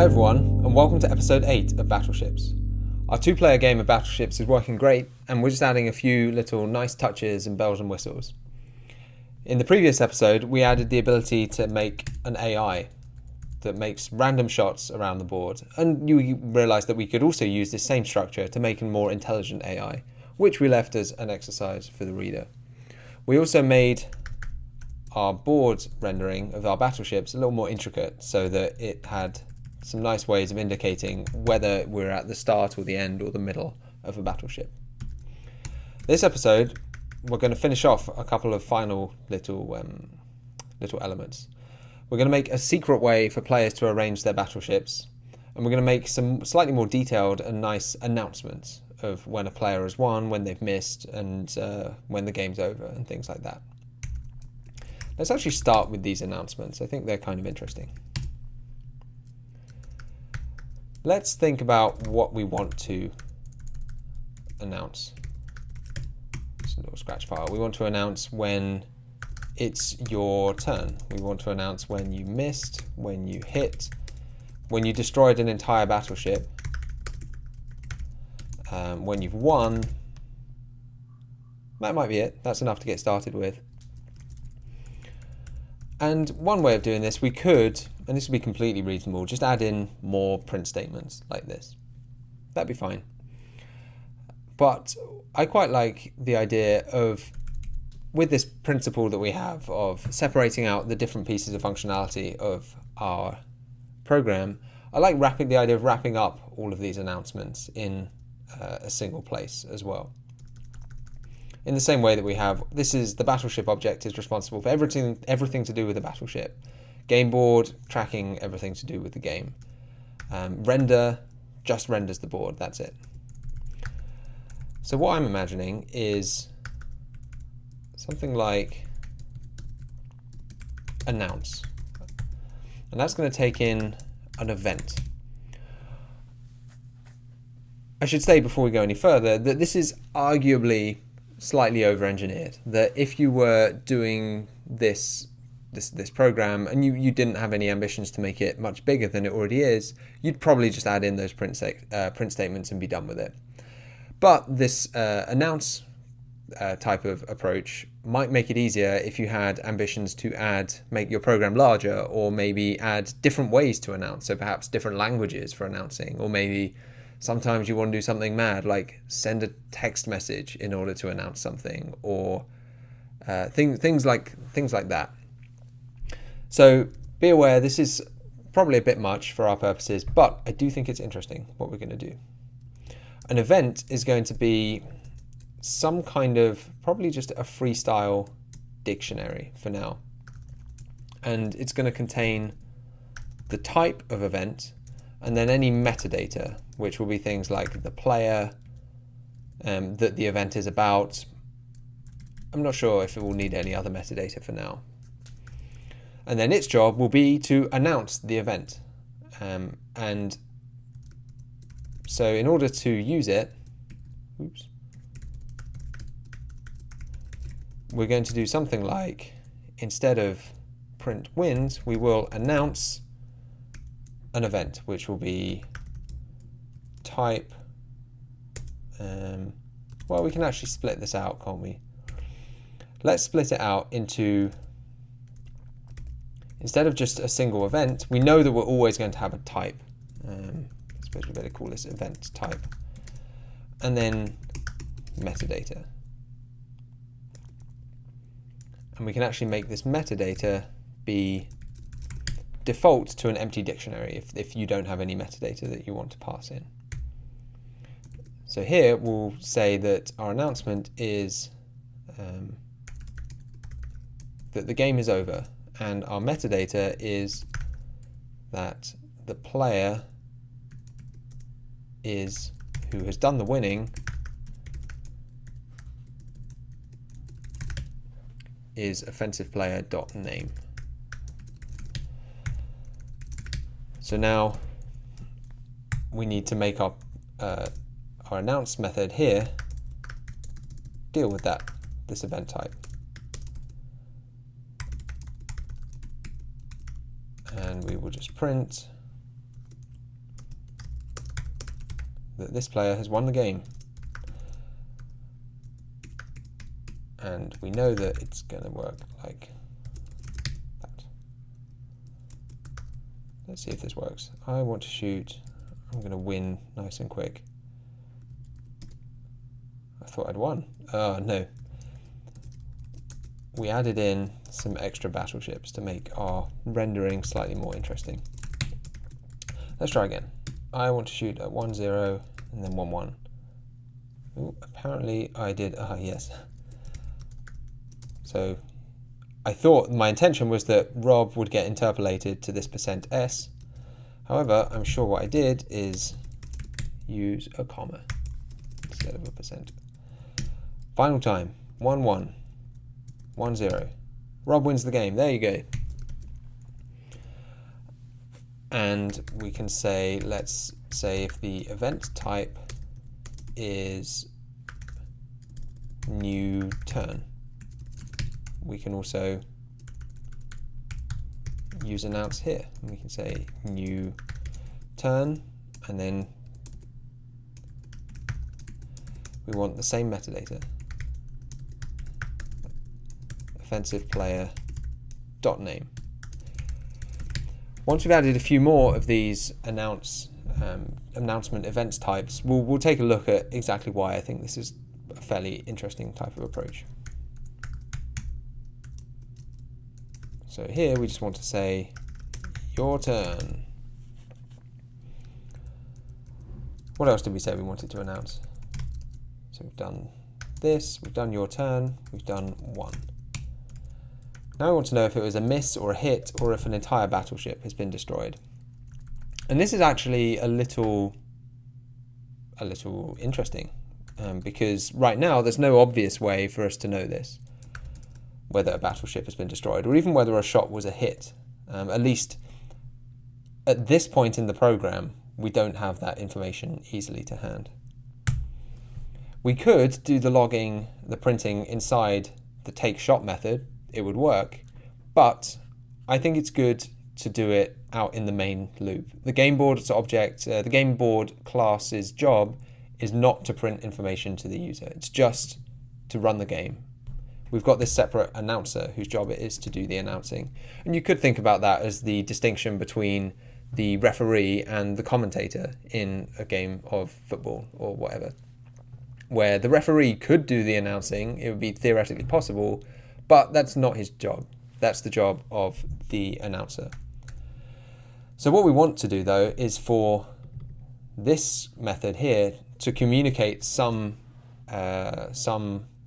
Hi everyone, and welcome to episode 8 of Battleships. Our two-player game of Battleships is working great, and we're just adding a few little nice touches and bells and whistles. In the previous episode, we added the ability to make an AI that makes random shots around the board, and you realised that we could also use this same structure to make a more intelligent AI, which we left as an exercise for the reader. We also made our board rendering of our battleships a little more intricate so that it had some nice ways of indicating whether we're at the start or the end or the middle of a battleship. This episode, we're going to finish off a couple of final little elements. We're going to make a secret way for players to arrange their battleships, and we're going to make some slightly more detailed and nice announcements of when a player has won, when they've missed, and when the game's over, and things like that. Let's actually start with these announcements. I think they're kind of interesting. Let's think about what we want to announce. It's a little scratch file. We want to announce when it's your turn. We want to announce when you missed, when you hit, when you destroyed an entire battleship, when you've won. That might be it. That's enough to get started with. And one way of doing this, we could, and this would be completely reasonable, just add in more print statements like this. That'd be fine. But I quite like the idea of, with this principle that we have of separating out the different pieces of functionality of our program, I like the idea of wrapping up all of these announcements in a single place as well. In the same way that we have, this is the battleship object is responsible for everything to do with the battleship. Game board, tracking everything to do with the game. Render just renders the board, that's it. So what I'm imagining is something like announce. And that's going to take in an event. I should say before we go any further that this is arguably slightly over-engineered, that if you were doing this program and you didn't have any ambitions to make it much bigger than it already is, you'd probably just add in those print statements and be done with it. But this announce type of approach might make it easier if you had ambitions to make your program larger, or maybe add different ways to announce, so perhaps different languages for announcing, or maybe sometimes you want to do something mad, like send a text message in order to announce something, or things like that. So be aware, this is probably a bit much for our purposes, but I do think it's interesting what we're going to do. An event is going to be some kind of, probably just a freestyle dictionary for now. And it's going to contain the type of event, and then any metadata, which will be things like the player, that the event is about. I'm not sure if it will need any other metadata for now. And then its job will be to announce the event. And so in order to use it, we're going to do something like, instead of print wins, we will announce an event, which will be type. Well, we can actually split this out, can't we? Let's split it out into, instead of just a single event, we know that we're always going to have a type. I suppose we better call this event type. And then metadata. And we can actually make this metadata be default to an empty dictionary if you don't have any metadata that you want to pass in. So here we'll say that our announcement is that the game is over, and our metadata is that the player is, who has done the winning, is offensiveplayer.name. So now we need to make our announce method here deal with this event type. And we will just print that this player has won the game. And we know that it's going to work like that. Let's see if this works. I want to shoot. I'm going to win nice and quick. I thought I'd won. Oh, no. We added in some extra battleships to make our rendering slightly more interesting. Let's try again. I want to shoot at 1-0 and then 1-1. Ooh, apparently I did. Ah, yes. So I thought my intention was that Rob would get interpolated to this %s. However, I'm sure what I did is use a comma instead of a %. Final time, 1-1, 1-0. Rob wins the game. There you go. And we can say, let's say if the event type is new turn. We can also use announce here. We can say new turn, and then we want the same metadata. Offensive player dot name. Once we've added a few more of these announcement events types, we'll take a look at exactly why I think this is a fairly interesting type of approach. So here we just want to say your turn. What else did we say we wanted to announce? So we've done this, we've done your turn, we've done 1. Now I want to know if it was a miss or a hit, or if an entire battleship has been destroyed. And this is actually a little interesting, because right now there's no obvious way for us to know this, whether a battleship has been destroyed, or even whether a shot was a hit. At least at this point in the program, we don't have that information easily to hand. We could do the logging, the printing inside the take shot method. It would work, but I think it's good to do it out in the main loop. The game board's object, the game board class's job is not to print information to the user. It's just to run the game. We've got this separate announcer whose job it is to do the announcing. And you could think about that as the distinction between the referee and the commentator in a game of football or whatever, where the referee could do the announcing. It would be theoretically possible, but that's not his job. That's the job of the announcer. So what we want to do, though, is for this method here to communicate some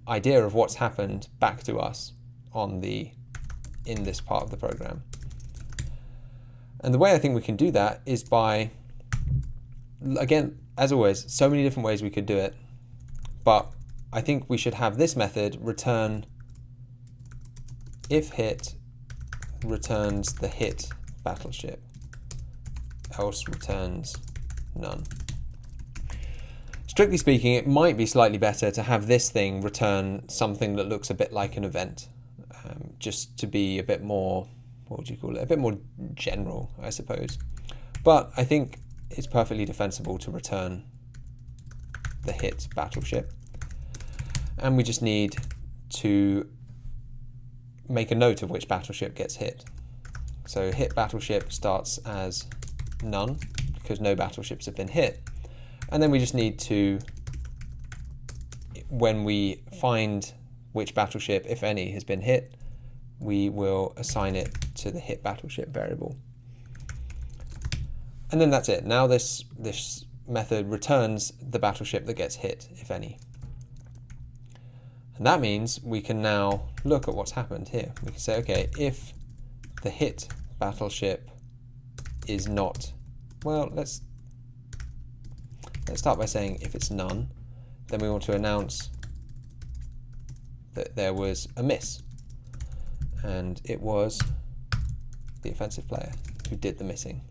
idea of what's happened back to us in this part of the program. And the way I think we can do that is by, again, as always, so many different ways we could do it, but I think we should have this method return if hit returns the hit battleship, else returns none. Strictly speaking, it might be slightly better to have this thing return something that looks a bit like an event, just to be a bit more, what would you call it, a bit more general, I suppose. But I think it's perfectly defensible to return the hit battleship. And we just need to make a note of which battleship gets hit. So hit battleship starts as none, because no battleships have been hit. And then we just need to, when we find which battleship, if any, has been hit, we will assign it to the hit battleship variable. And then that's it. Now this method returns the battleship that gets hit, if any. And that means we can now look at what's happened here. We can say, okay, if the hit battleship is not, well, let's start by saying if it's none, then we want to announce that there was a miss. And it was the offensive player who did the missing.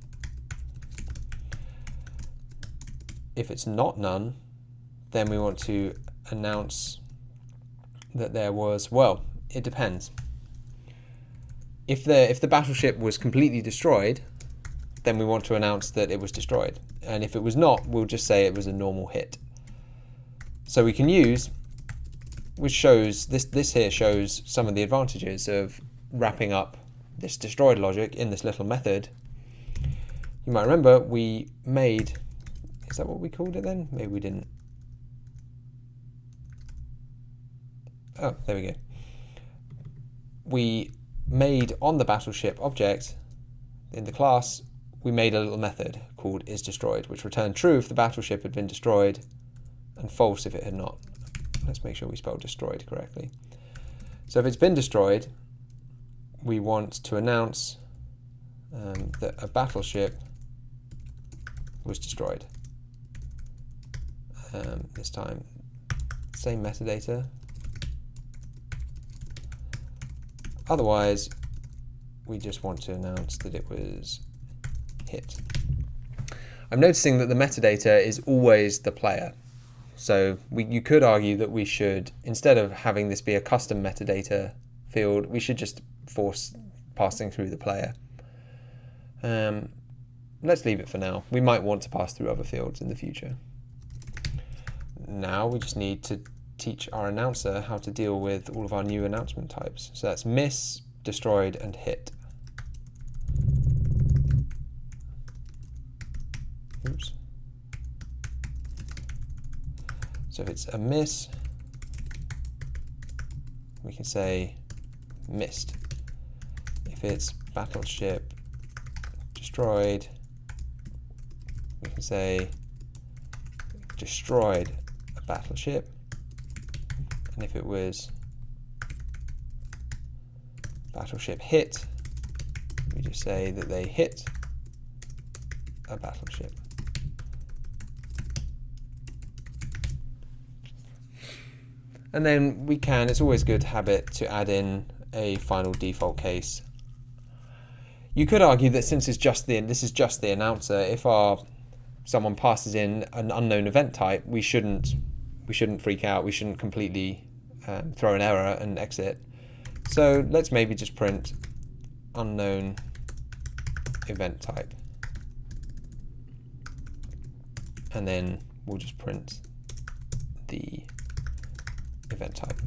If it's not none, then we want to announce that there was, well, it depends. If the battleship was completely destroyed, then we want to announce that it was destroyed. And if it was not, we'll just say it was a normal hit. So we can use, which shows, this here shows some of the advantages of wrapping up this destroyed logic in this little method. You might remember we made, is that what we called it then? Maybe we didn't. Oh, there we go. We made on the battleship object in the class, we made a little method called isDestroyed, which returned true if the battleship had been destroyed and false if it had not. Let's make sure we spelled destroyed correctly. So if it's been destroyed, we want to announce that a battleship was destroyed. This time, same metadata. Otherwise, we just want to announce that it was hit. I'm noticing that the metadata is always the player. So you could argue that we should, instead of having this be a custom metadata field, we should just force passing through the player. Let's leave it for now. We might want to pass through other fields in the future. Now we just need to teach our announcer how to deal with all of our new announcement types. So that's miss, destroyed, and hit. Oops. So if it's a miss, we can say missed. If it's battleship destroyed, we can say destroyed a battleship. And if it was battleship hit, we just say that they hit a battleship. And then we can, it's always a good habit to add in a final default case. You could argue that since this is just the announcer, if someone passes in an unknown event type, we shouldn't freak out. We shouldn't completely throw an error and exit. So let's maybe just print unknown event type. And then we'll just print the event type.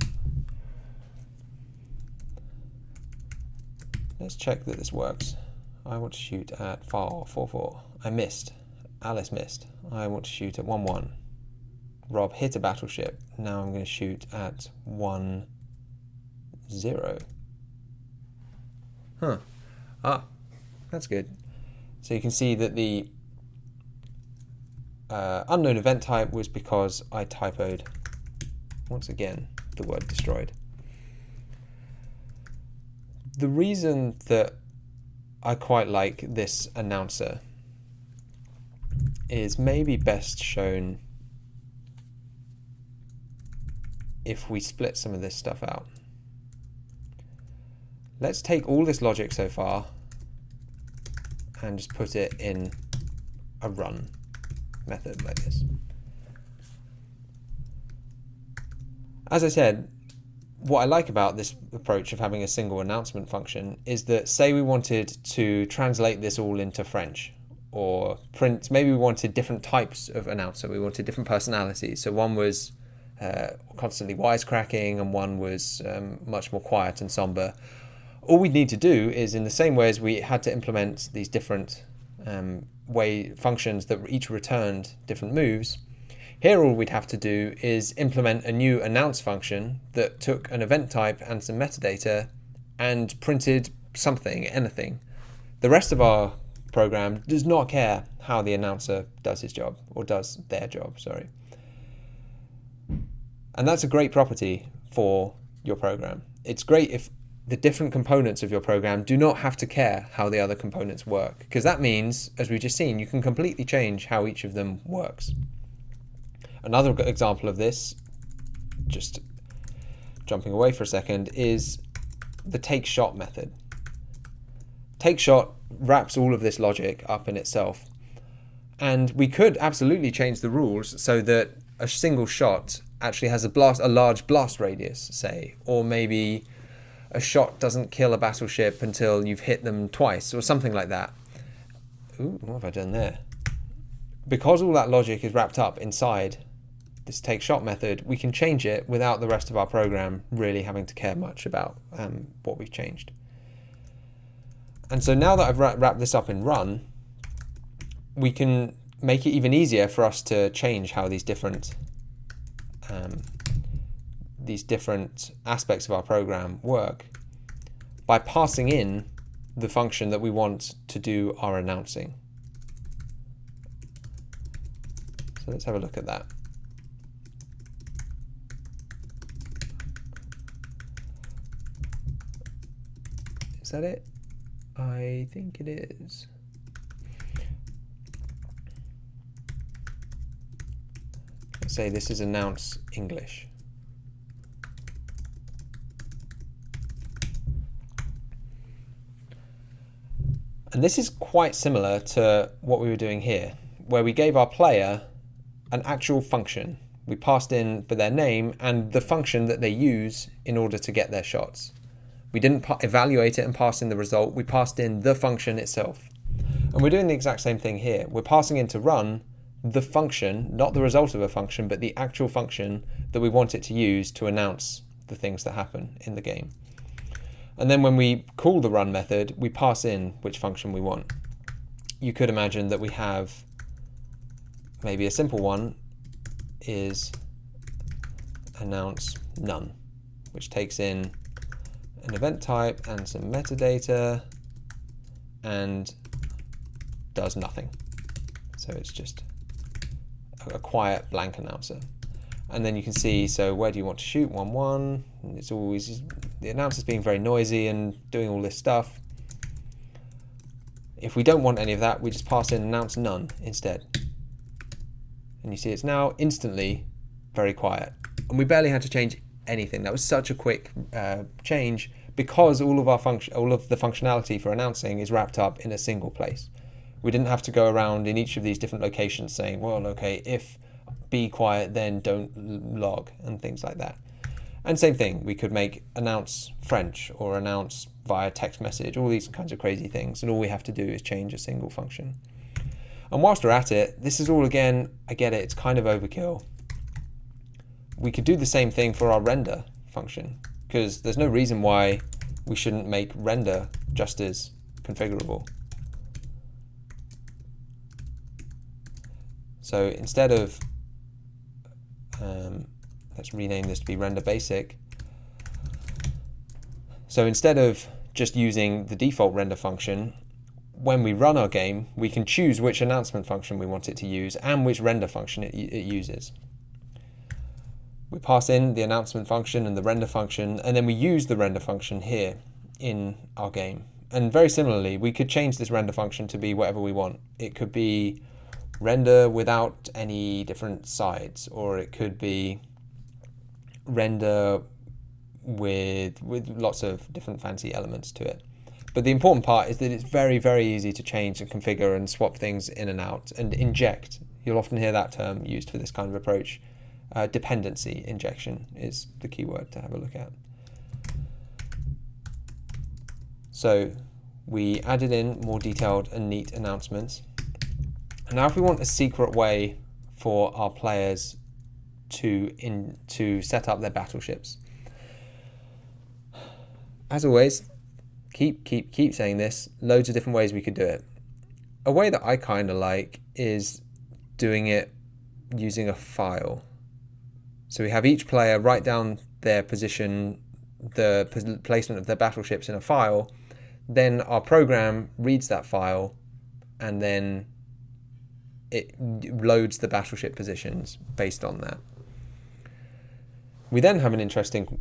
Let's check that this works. I want to shoot at file 44. I missed. Alice missed. I want to shoot at 1-1. Rob hit a battleship. Now I'm going to shoot at 1-0. Huh. Ah, that's good. So you can see that the unknown event type was because I typoed, once again, the word destroyed. The reason that I quite like this announcer is maybe best shown if we split some of this stuff out. Let's take all this logic so far and just put it in a run method like this. As I said, what I like about this approach of having a single announcement function is that, say we wanted to translate this all into French, or print, maybe we wanted different types of announcer, we wanted different personalities. So one was constantly wisecracking and one was much more quiet and somber. All we need to do is, in the same way as we had to implement these different functions that each returned different moves, here all we'd have to do is implement a new announce function that took an event type and some metadata and printed something, anything. The rest of our program does not care how the announcer does his job, or does their job, sorry. And that's a great property for your program. It's great if the different components of your program do not have to care how the other components work, because that means, as we've just seen, you can completely change how each of them works. Another example of this, just jumping away for a second, is the take shot method. Take shot wraps all of this logic up in itself, and we could absolutely change the rules so that a single shot actually has a large blast radius, say, or maybe a shot doesn't kill a battleship until you've hit them twice, or something like that. ooh, what have I done there? Because all that logic is wrapped up inside this take shot method, we can change it without the rest of our program really having to care much about what we've changed. And so now that I've wrapped this up in run, we can make it even easier for us to change how these different aspects of our program work by passing in the function that we want to do our announcing. So let's have a look at that. Is that it? I think it is. Let's say this is announce English. And this is quite similar to what we were doing here, where we gave our player an actual function. We passed in for their name and the function that they use in order to get their shots. We didn't evaluate it and pass in the result. We passed in the function itself. And we're doing the exact same thing here. We're passing into run the function, not the result of a function, but the actual function that we want it to use to announce the things that happen in the game. And then when we call the run method, we pass in which function we want. You could imagine that we have maybe a simple one is announce none, which takes in an event type and some metadata and does nothing. So it's just a quiet blank announcer. And then you can see, so where do you want to shoot? 1-1. It's always, the announcer's being very noisy and doing all this stuff. If we don't want any of that, we just pass in announce none instead. And you see it's now instantly very quiet. And we barely had to change anything. That was such a quick change because all of the functionality for announcing is wrapped up in a single place. We didn't have to go around in each of these different locations saying, well, okay, if be quiet, then don't log and things like that. And same thing, we could make announce French or announce via text message, all these kinds of crazy things. And all we have to do is change a single function. And whilst we're at it, this is all, again, I get it, it's kind of overkill. We could do the same thing for our render function because there's no reason why we shouldn't make render just as configurable. So instead of, let's rename this to be render basic. So instead of just using the default render function, when we run our game, we can choose which announcement function we want it to use and which render function it uses. We pass in the announcement function and the render function, and then we use the render function here in our game. And very similarly, we could change this render function to be whatever we want. It could be render without any different sides, or it could be render with lots of different fancy elements to it. But the important part is that it's very, very easy to change and configure and swap things in and out and inject. You'll often hear that term used for this kind of approach. Dependency injection is the key word to have a look at. So we added in more detailed and neat announcements. And now if we want a secret way for our players to set up their battleships. As always, keep saying this, loads of different ways we could do it. A way that I kind of like is doing it using a file. So we have each player write down their position, the placement of their battleships in a file, then our program reads that file and then it loads the battleship positions based on that. We then have an interesting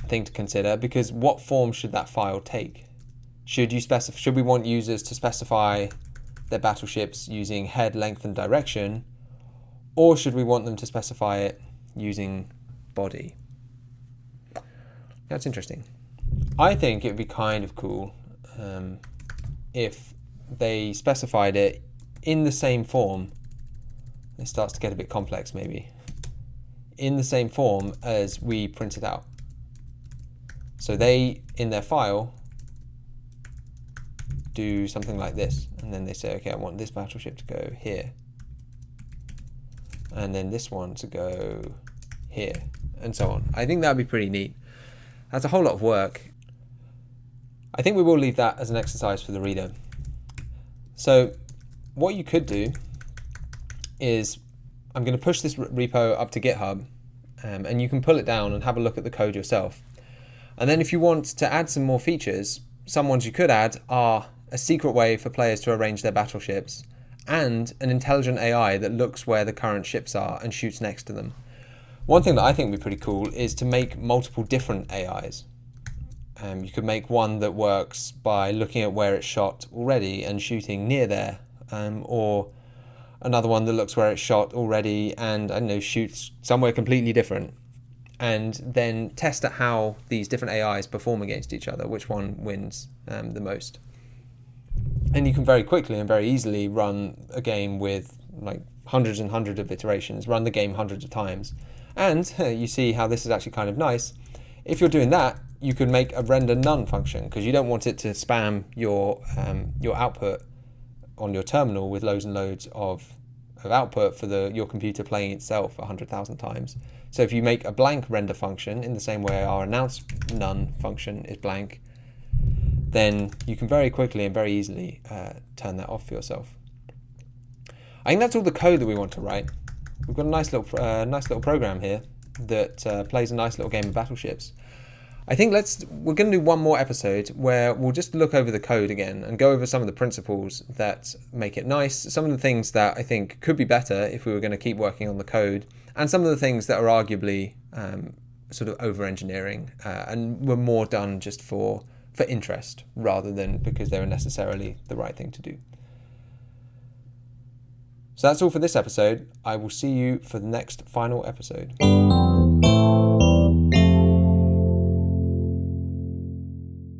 thing to consider, because what form should that file take? Should we want users to specify their battleships using head, length, and direction, or should we want them to specify it using body? That's interesting. I think it would be kind of cool if they specified it in the same form. It starts to get a bit complex maybe. In the same form as we print it out. So they, in their file, do something like this, and then they say, okay, I want this battleship to go here, and then this one to go here, and so on. I think that would be pretty neat. That's a whole lot of work. I think we will leave that as an exercise for the reader. So what you could do is, I'm going to push this repo up to GitHub, and you can pull it down and have a look at the code yourself. And then if you want to add some more features, some ones you could add are a secret way for players to arrange their battleships, and an intelligent AI that looks where the current ships are and shoots next to them. One thing that I think would be pretty cool is to make multiple different AIs. You could make one that works by looking at where it's shot already and shooting near there, or another one that looks where it's shot already and, I don't know, shoots somewhere completely different, and then test at how these different AIs perform against each other, which one wins the most. And you can very quickly and very easily run a game with like hundreds and hundreds of iterations, run the game hundreds of times. And you see how this is actually kind of nice. If you're doing that, you could make a render none function, because you don't want it to spam your output on your terminal with loads and loads of output for your computer playing itself 100,000 times. So if you make a blank render function in the same way our announce none function is blank, then you can very quickly and very easily turn that off for yourself. I think that's all the code that we want to write. We've got a nice little program here that plays a nice little game of Battleships. I think we're going to do one more episode where we'll just look over the code again and go over some of the principles that make it nice, some of the things that I think could be better if we were going to keep working on the code, and some of the things that are arguably sort of over-engineering and were more done just for interest rather than because they were necessarily the right thing to do. So that's all for this episode. I will see you for the next final episode.